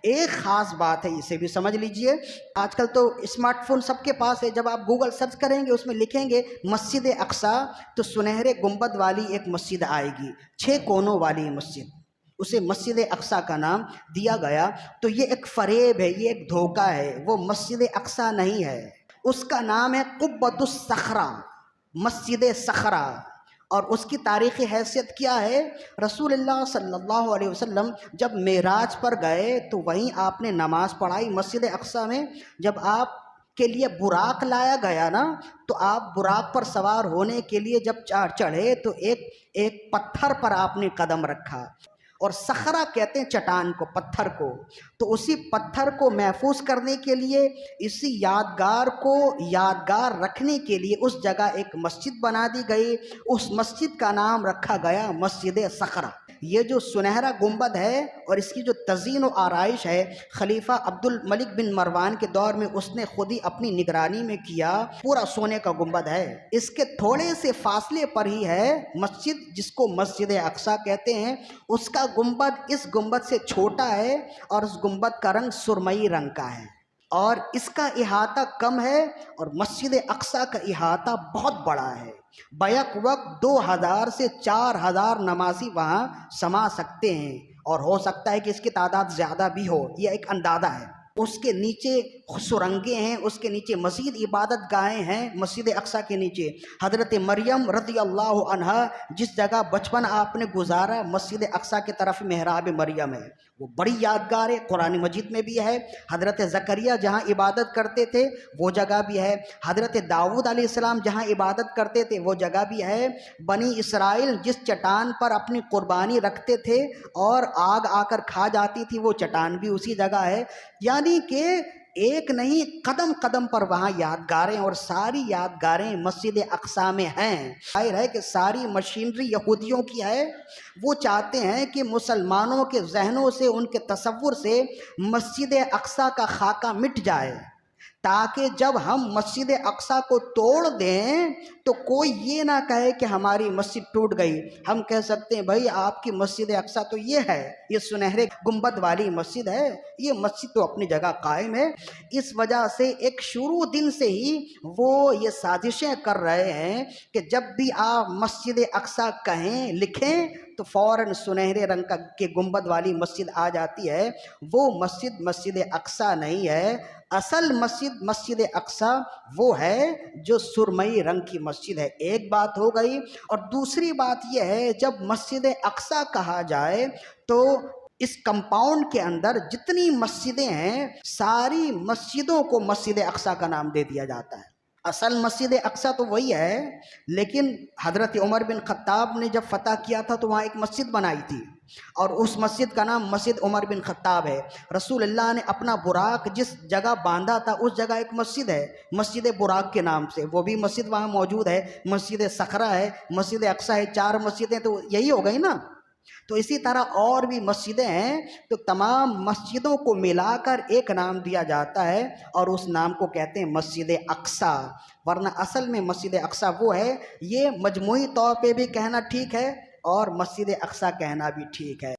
ایک خاص بات ہے، اسے بھی سمجھ لیجئے۔ آج کل تو اسمارٹ فون سب کے پاس ہے، جب آپ گوگل سرچ کریں گے اس میں لکھیں گے مسجد اقصی تو سنہرے گنبد والی ایک مسجد آئے گی، 6 کونوں والی مسجد، اسے مسجد اقصی کا نام دیا گیا۔ تو یہ ایک فریب ہے، یہ ایک دھوکہ ہے، وہ مسجد اقصی نہیں ہے، اس کا نام ہے قبۃ الصخرہ، مسجد صخرہ۔ اور اس کی تاریخی حیثیت کیا ہے؟ رسول اللہ صلی اللہ علیہ وسلم جب معراج پر گئے تو وہیں آپ نے نماز پڑھائی مسجد اقصی میں۔ جب آپ کے لیے براق لایا گیا نا، تو آپ براق پر سوار ہونے کے لیے جب چڑھے تو ایک پتھر پر آپ نے قدم رکھا، اور صخرہ کہتے ہیں چٹان کو، پتھر کو۔ تو اسی پتھر کو محفوظ کرنے کے لیے، اسی یادگار کو یادگار رکھنے کے لیے اس جگہ ایک مسجد بنا دی گئی، اس مسجد کا نام رکھا گیا مسجد صخرہ۔ یہ جو سنہرا گنبد ہے اور اس کی جو تزئین و آرائش ہے، خلیفہ عبد الملک بن مروان کے دور میں اس نے خود ہی اپنی نگرانی میں کیا، پورا سونے کا گنبد ہے۔ اس کے تھوڑے سے فاصلے پر ہی ہے مسجد جس کو مسجد اقصی کہتے ہیں، اس کا گنبد اس گنبد سے چھوٹا ہے، اور اس گنبد کا رنگ سرمئی رنگ کا ہے، اور اس کا احاطہ کم ہے، اور مسجد اقصی کا احاطہ بہت بڑا ہے۔ بیک وقت 2000 سے 4000 نمازی وہاں سما سکتے ہیں، اور ہو سکتا ہے کہ اس کی تعداد زیادہ بھی ہو، یہ ایک اندازہ ہے۔ اس کے نیچے سرنگیں ہیں، اس کے نیچے مزید عبادت گاہیں ہیں۔ مسجد اقصی کے نیچے حضرت مریم رضی اللہ عنہا جس جگہ بچپن آپ نے گزارا، مسجد اقصی کی طرف محراب مریم ہے، وہ بڑی یادگار ہے، قرآن مجید میں بھی ہے۔ حضرت زکریا جہاں عبادت کرتے تھے وہ جگہ بھی ہے، حضرت داؤد علیہ السلام جہاں عبادت کرتے تھے وہ جگہ بھی ہے، بنی اسرائیل جس چٹان پر اپنی قربانی رکھتے تھے اور آگ آ کر کھا جاتی تھی وہ چٹان بھی اسی جگہ ہے۔ یعنی کہ ایک نہیں، قدم قدم پر وہاں یادگاریں، اور ساری یادگاریں مسجد اقصی میں ہیں۔ ظاہر ہے کہ ساری مشینری یہودیوں کی ہے، وہ چاہتے ہیں کہ مسلمانوں کے ذہنوں سے، ان کے تصور سے مسجد اقصی کا خاکہ مٹ جائے، تاکہ جب ہم مسجد اقصی کو توڑ دیں تو کوئی یہ نہ کہے کہ ہماری مسجد ٹوٹ گئی۔ ہم کہہ سکتے ہیں بھائی آپ کی مسجد اقصی تو یہ ہے، یہ سنہرے گنبد والی مسجد ہے، یہ مسجد تو اپنی جگہ قائم ہے۔ اس وجہ سے ایک شروع دن سے ہی وہ یہ سازشیں کر رہے ہیں کہ جب بھی آپ مسجد اقصی کہیں، لکھیں تو فوراً سنہرے رنگ کے گنبد والی مسجد آ جاتی ہے۔ وہ مسجد مسجد اقصی نہیں ہے، اصل مسجد مسجد اقصی وہ ہے جو سرمئی رنگ کی مسجد ہے۔ ایک بات ہو گئی، اور دوسری بات یہ ہے جب مسجد اقصی کہا جائے تو اس کمپاؤنڈ کے اندر جتنی مسجدیں ہیں ساری مسجدوں کو مسجد اقصی کا نام دے دیا جاتا ہے۔ اصل مسجد اقصی تو وہی ہے، لیکن حضرت عمر بن خطاب نے جب فتح کیا تھا تو وہاں ایک مسجد بنائی تھی، اور اس مسجد کا نام مسجد عمر بن خطاب ہے۔ رسول اللہ نے اپنا براق جس جگہ باندھا تھا اس جگہ ایک مسجد ہے مسجد براق کے نام سے، وہ بھی مسجد وہاں موجود ہے۔ مسجد صخرہ ہے، مسجد اقصی ہے، 4 مسجدیں تو یہی ہو گئی نا۔ تو اسی طرح اور بھی مسجدیں ہیں، تو تمام مسجدوں کو ملا کر ایک نام دیا جاتا ہے، اور اس نام کو کہتے ہیں مسجد اقصی، ورنہ اصل میں مسجد اقصی وہ ہے۔ یہ مجموعی طور پہ بھی کہنا ٹھیک ہے اور مسجد اقصی کہنا بھی ٹھیک ہے۔